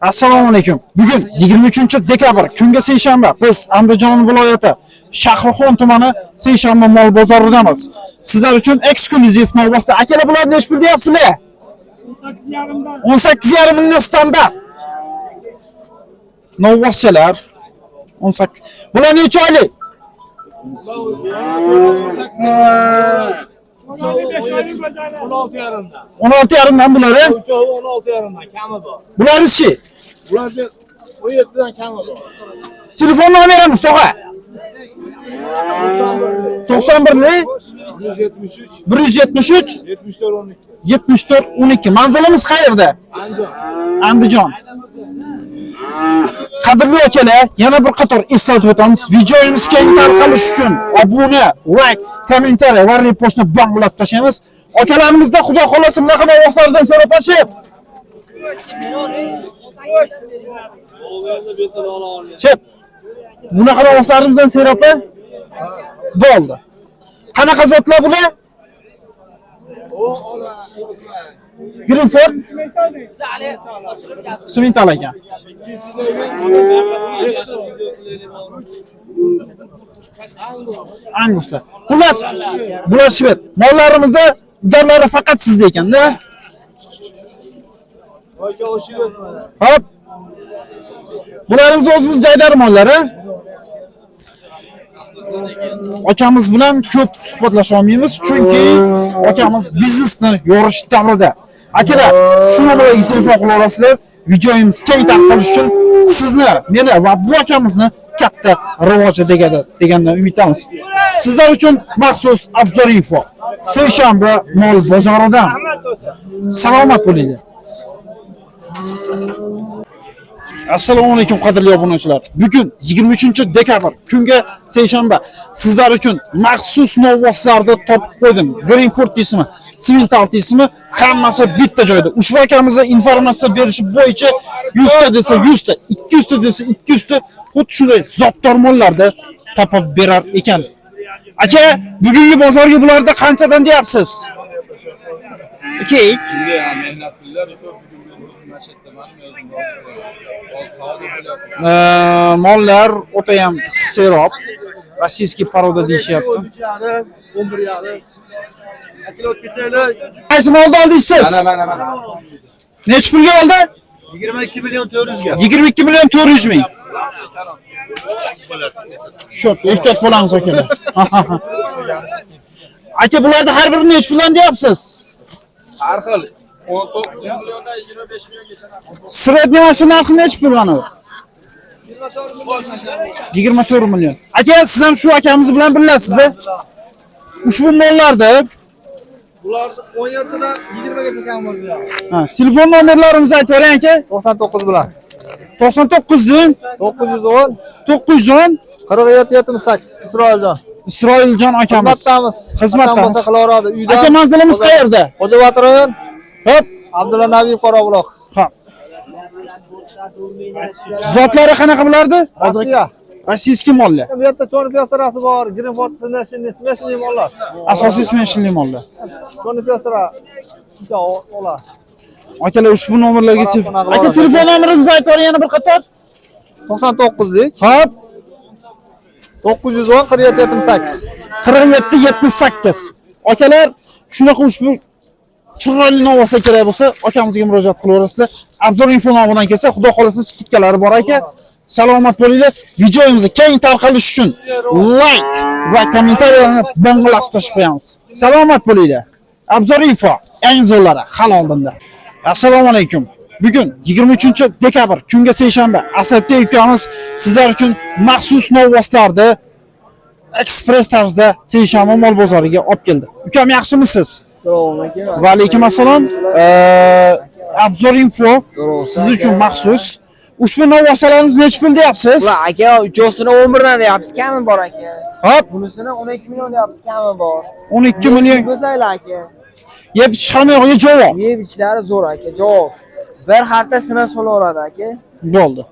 Assalomu alaykum. Bugun 23-dekabr kunga seshanba biz Andijon viloyati Shahrixon tumani seshanba mol bozoridamiz. Sizlar uchun eksklyuziv novvosta. Akalar bular nech pul deyapsizlar? 18,5 mingdan standart. Novvostalar 18. Bular necha oylik? 16,5dan bular. 16,5dan kami bor. Bularchi? Bularga 17dan kami bor. Telefon nomerimiz to'g'a. 91 173 74 12. Manzilimiz qayerda? Andijon. Qadrli akalar, yana bir qator eslatib o'tamiz. Videomiz keng tarqalish uchun obuna, like, kommentariy va repostni bog'lab tashlaymiz. Akalarimizda xudo xolasa bunaqa novvostalardan so'rashib. Chep. Bunaqa novvostalarimizdan seropa bo'ldi. Qanaqa zotlar bular? Greenford Simental ekan. Anguslar. Xullas, bular shved. Mollarimizni udarlari faqat sizda ekanda. Hop. Bularimiz o'zimiz jaydar mollari. Akamiz bilan ko'p suhbatlasha olmaymiz, chunki akamiz biznesni yo'rish davrida. Akalar, shuni bilan telefon qila olasizlar. Videomiz keng tarqalish uchun sizni, meni va bu akamizni katta rivoji degandan umiddamiz. Sizlar uchun maxsus obzor info. Seshanba mol bozoridan. Salomat bo'linglar. Assalomu alaykum qadrli obunachilar. Bugun 23-dekabr kunga seshanba sizlar uchun maxsus novvostlarni topib qo'ydim. Greenford ismi, Simental ismi hammasi bitta joyda. Ushbu akamiz informatsiya berishi bo'yicha 100 ta desa 100 ta, 200 ta desa 200 ta xuddi shunday zotdor mollarda topib berar ekan. Aka, bugungi bozorga bularda qanchadan deyapsiz? Mollar o'ta ham serob, rossiyskiy paroda deyishyapti. 11,5. Qaysi molni oldingiz? Nech pulga oldi? 22 million 400 ga. 22 million 400 ming. Shu, ehtiyot bo'lamiz akalar. Aka, bularda har birini nech puldan deyapsiz? Har xil. 19 milliondan 25 milliongacha. Sredniy mashina narxi nech pul mana? 24 million. Aka, siz ham shu akamiz bilan birlasiz. Ushbu mollarda Bular 17 dan 20 gacha kam bor. Ha, telefon nomerlarimizni aytib bering aka. 99 bilan. 99 dan 910 910 4778 Isroiljon. Isroiljon akamiz. Xizmatdamiz. Qilaveradi. Uyda. Aka, manzilimiz qayerda? Xo'jaobod rayon. Hop. Abdulla Nabiyev Qorabuloq. Xo'p. Zotlari qanaqa bo'lardi? Rossiya. Rossiyskiy mollar. Bu yerda cho'ni piyostarasi bor, Greenford smeshli mollar. Asosiy smeshli mollar. Cho'ni piyostara bitta ola. Akalar ushbu nomerlarga aka telefon nomerimizni aytib bering yana bir qator. 99lik. Hop. 910 4778. 4778. Akalar, shunaqa ushbu chiroyli novvosta kerak bo'lsa, akamizga murojaat qilaverasizlar. Obzor info nomidan kelsa, xudo xolasa skidkalari bor aka. Salomat bo'linglar. Videomizni keng tarqalish uchun like va kommentariylarni bong'ilab tashib qo'yamiz. Salomat bo'linglar. Obzor info eng zo'rlari hal oldinda. Assalomu alaykum. Bugun 23-dekabr kunga seshanba Asadbek ukamiz sizlar uchun maxsus novvostalarni ekspress tarzda seshanba mol bozoriga olib keldi. Ukam, yaxshimisiz? Assalomu alaykum. Va alaykum assalom. Obzor info siz uchun maxsus. Ushbu novvostalarimiz nech pul deyapsiz? Ular aka, uchosini 11 dan deyapsiz, kami bor aka. Hop, Bunisini 12 million deyapsiz, kami bor. 12 million. Go'zaylar aka. Yeb chiqarmayog'iga javob. Yeb ichlari zo'r aka, javob. Bir hafta sinab olaveradi aka. Bo'ldi.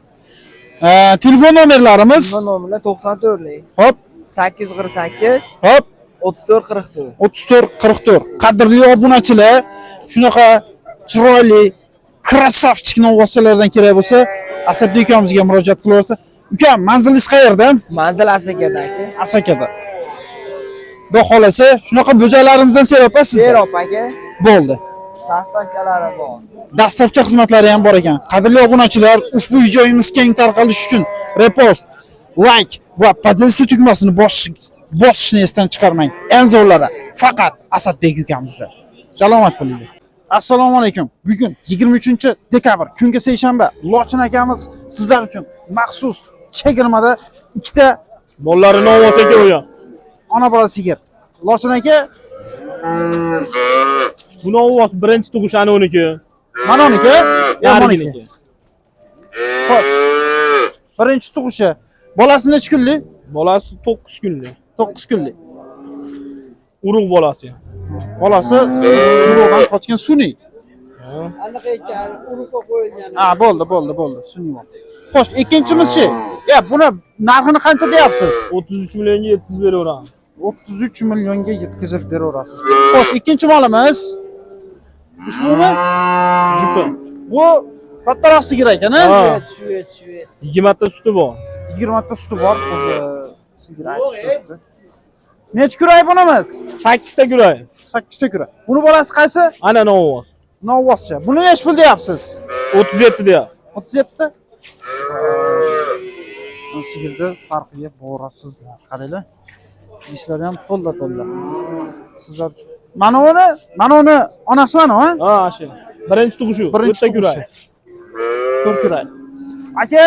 Telefon nomerlarimiz. Telefon nomerlar 94lik. Hop, 848 hop, 34 44. 34 44. Qadrli obunachilar, shunaqa chiroyli Krasavchik novvosalardan kerak bo'lsa, Asadbek akamizga murojaat qilaversa. Uka, manzilingiz qayerda? Manzil Asakada aka. Asakada. Xudo xolasa, shunaqa bo'jalarimizdan serop sizda. Serop aka. Bo'ldi. Dastavkalari bor. Dastlabki xizmatlari ham bor ekan. Qadrli obunachilar, ushbu videomiz keng tarqalishi uchun repost, like va podelisi tugmasini bosishni esdan chiqarmang. Eng zo'rlari faqat Asadbek ukamizda. Salomat bo'ling. Assalomu alaykum. Bugun 23-dekabr, kunga seshanba. Lochin akamiz sizlar uchun maxsus chegirmada ikkita Mollarini olsa kerak. ona bola sigir. Lochin aka, Buni ovoz birinchi tug'ish ana uniki. mana uniki, Yarminiki. xo'sh. Birinchi tug'ishi. Bolasi necha kunlik? Bolasi 9 kunlik. 9 kunlik. Urug' bolasi. Bolasi urug'dan qochgan sun'iy. Anaqa ekan, urug'ga qo'yilgan. Ha, bo'ldi. Sun'iy bor. Xo'sh, ikkinchimizchi? Ya, buni narxini qancha deyapsiz? 33 millionga yetkazib beraveramiz. 33 millionga yetkazib beraverasiz. Xo'sh, ikkinchi molimiz ushbumi? Jupi. Bu kattaroq sigir ekan, Ha. Shvet. 20 ta suti bor. 20 ta suti bor, o'zi sigir aytdi. Necha kuray bunimiz? 8 ta kuray. 8 ta kuray. Buni bolasi qaysi? Ana ovoz. Novvoscha. Buni necha pul deyapsiz? 37 deyapti. 37. Sigirda farqiga borasizlar. Qaranglar. Ishlari ham to'la. Sizlar mana uni onasi mana, ha? Ha, shu. Birinchi tug'ishi. Birinchi 4 ta kuray. 4 kuray. Aka,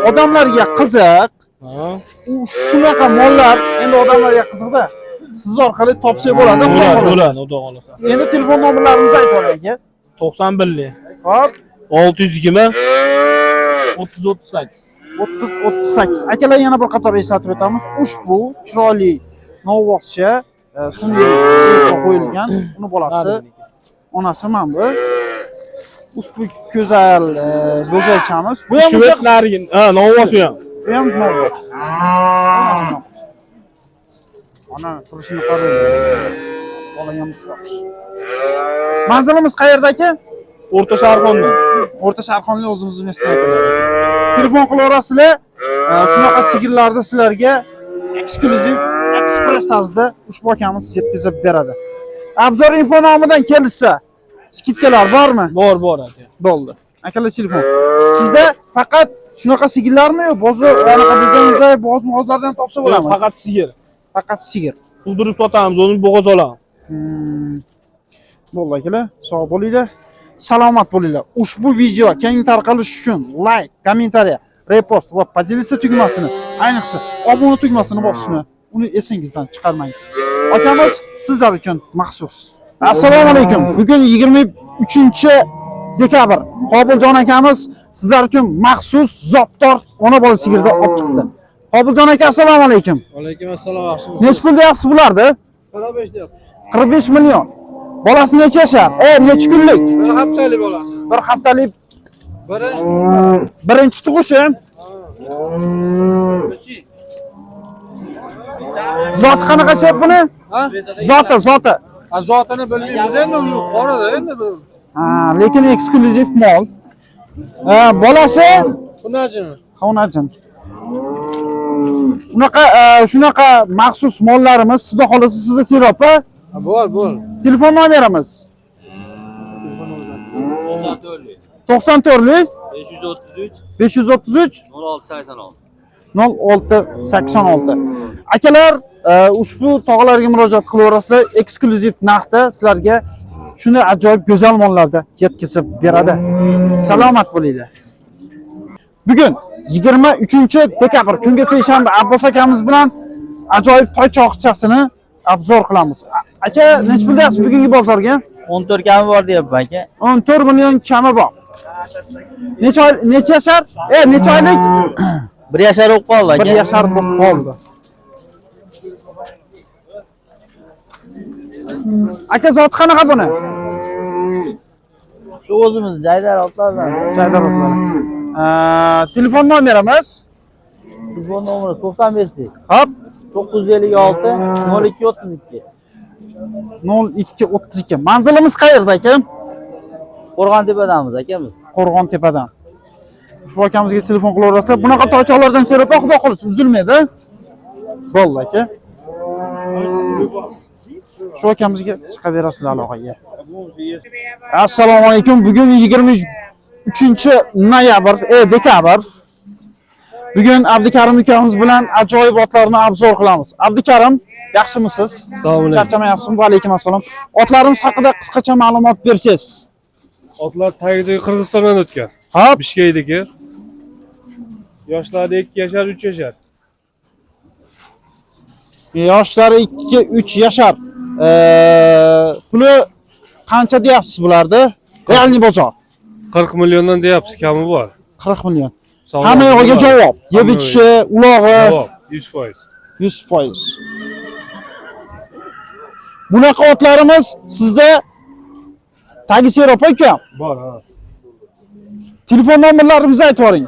odamlarga qiziq. Ha. U shunaqa mollar endi odamlarga qiziqda. Siz orqali topsak bo'ladi, xudo xolasa. Xudo xolasa. Endi telefon nomerlarimizni aytib olaylik. 91lik. Hop, 620 3038. 30-38. Akalar yana bir qator eslatib o'tamiz. Ushbu chiroyli novvoscha sun'iy qo'yilgan. Uni bolasi, onasi mana bu. Ushbu go'zal bo'zaychamiz. Bu ham Shvetlarga, ha, novosi ham. Bu ham novvos. Ana turishini qarang. Bola ham yaxshi. Manzilimiz qayerda aka? O'rta Sharqonda. O'rta Sharqonli o'zimizning mesdan aytiladi. Telefon qilaverasizlar. Shunaqa sigirlarni sizlarga eksklyuziv, ekspress tarzda ushbu akamiz yetkazib beradi. Abzor info nomidan kelsa, skidkalar bormi? Bor aka. Bo'ldi. Akalar telefon. Sizda faqat shunaqa sigirlarmi yo bozor, anaqa bizdan boz-mozlardan topsa bo'ladimi? Faqat sigir. Faqat sigir. Quldirib sotamiz, o'zimiz bo'g'oz olamiz. Bo'ldi akalar, sog' bo'linglar. Salomat bo'linglar. Ushbu video keng tarqalishi uchun like, kommentariya, repost va podelisi tugmasini, ayniqsa obuna tugmasini bosishni uni esingizdan chiqarmang. Akamiz sizlar uchun maxsus. Assalomu alaykum. Bugun 23-dekabr. Qobiljon akamiz sizlar uchun maxsus zotdor ona bola sigirda olib chiqdi. Qobiljon aka, assalomu alaykum. Alaykum assalom, yaxshimisiz? Necha pul deyapsiz bularni? 45 deyapti. 45 million. Bolasi necha yashar? Necha kunlik? Bir haftalik bolasi. Bir haftalik birinchi tug'ishi. Zot qanaqa shep buni? Ha? Zoti. Zotini bilmaymiz endi, u qorada endi bu. Lekin eksklyuziv mol. Bolasi xonajin. Shunaqa maxsus mollarimiz, xudo xolasa sizda serop, ha? Bor. Telefon nomerimiz 94lik 533 0686. Akalar, ushbu tog'alarga murojaat qilaverasizlar. Eksklyuziv narxda sizlarga shuni ajoyib go'zal mollarda yetkazib beradi. Salomat bo'linglar. Bugun 23-dekabr, kunga seshanba Abbos akamiz bilan ajoyib toy choqchasini obzor qilamiz. Aka, necha pul deyapsiz bugungi bozorga? 14 kami bor deyapman aka. 14 million kami bor. Necha yashar? Necha oylik? 1 yashar bo'lib qoldi aka. 1 yashar bo'lib qoldi. Aka, zot qanaqa buni? Shu o'zimiz Jaydar otlardan. Telefon nomerimiz Telefon nomeri 95. hop 956 0232. 0232. Manzilimiz qayerda aka? Qo'rg'ontepadamiz akamiz. Qo'rg'ontepadan. Shu akamizga telefon qilaverasizlar. Bunaqa toychoqlardan seropa xudo xolisi uzilmaydi. Bo'ldi aka. Shu akamizga chiqaverasizlar aloqaga. Assalomu alaykum. Bugun 23-noyabr, dekabr. Bugun Abdukarim ukamiz bilan ajoyib otlarni obzor qilamiz. Abdukarim, yaxshimisiz? Assalomu alaykum. Charchamayapsizmi? Va alaykum assalom. Otlarimiz haqida qisqacha ma'lumot bersangiz. Otlar tagidagi Qirg'izistondan o'tgan. Hop, Bishkeydagi. Yoshlari 2 yashar, 3 yashar. yoshlari 2-3 yashar. Puli qancha deyapsiz bularda? Realniy bozor. 40 milliondan deyapsiz, kami bor. 40 million. Savol Hamma yo'g'iga bor. javob. Yeb Hamma ichishi, ulog'i Javob 100%. 100%. Bunaqa otlarimiz sizda tagi seropa ukam. Bor, ha. Telefon nomerlaringizni aytib yuboring.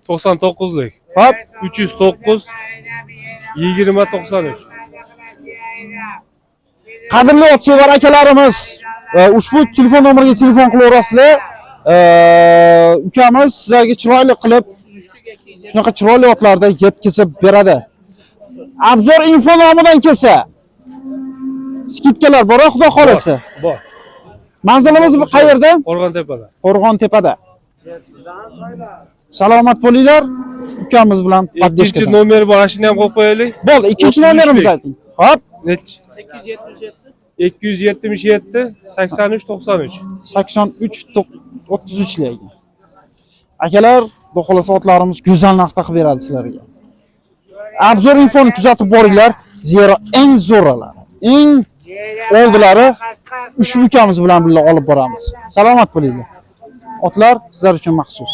99lik. Hop, 309 2093. qadrli otsevar akalarimiz, ushbu telefon nomeriga telefon qilaverasizlar. Ukamiz sizlarga chiroyli qilib shunaqa chiroyli otlarda yetkazib beradi. Abzor info nomidan kelsa skidkalar bor, xudo xolasa. Bor. Manzilimiz qayerda? Qo'rg'ontepada. Qo'rg'ontepada. Salomat bo'linglar. Ukamiz bilan Ikkinchi poddeshkada. nomer bor, shuni ham qo'yib qo'yaylik. Bo'ldi, ikkinchi 33 nomerimizni ayting. Hop, Nech? 277 83 93. 83 33 lik. Akalar, xudo xolasa otlarimiz go'zal narxda qilib beradi sizlarga. Abzor infoni kuzatib boringlar, zero eng zo'ralari, eng oldilari ushbu ukamiz bilan birga olib boramiz. Salomat bo'linglar. Otlar sizlar uchun maxsus.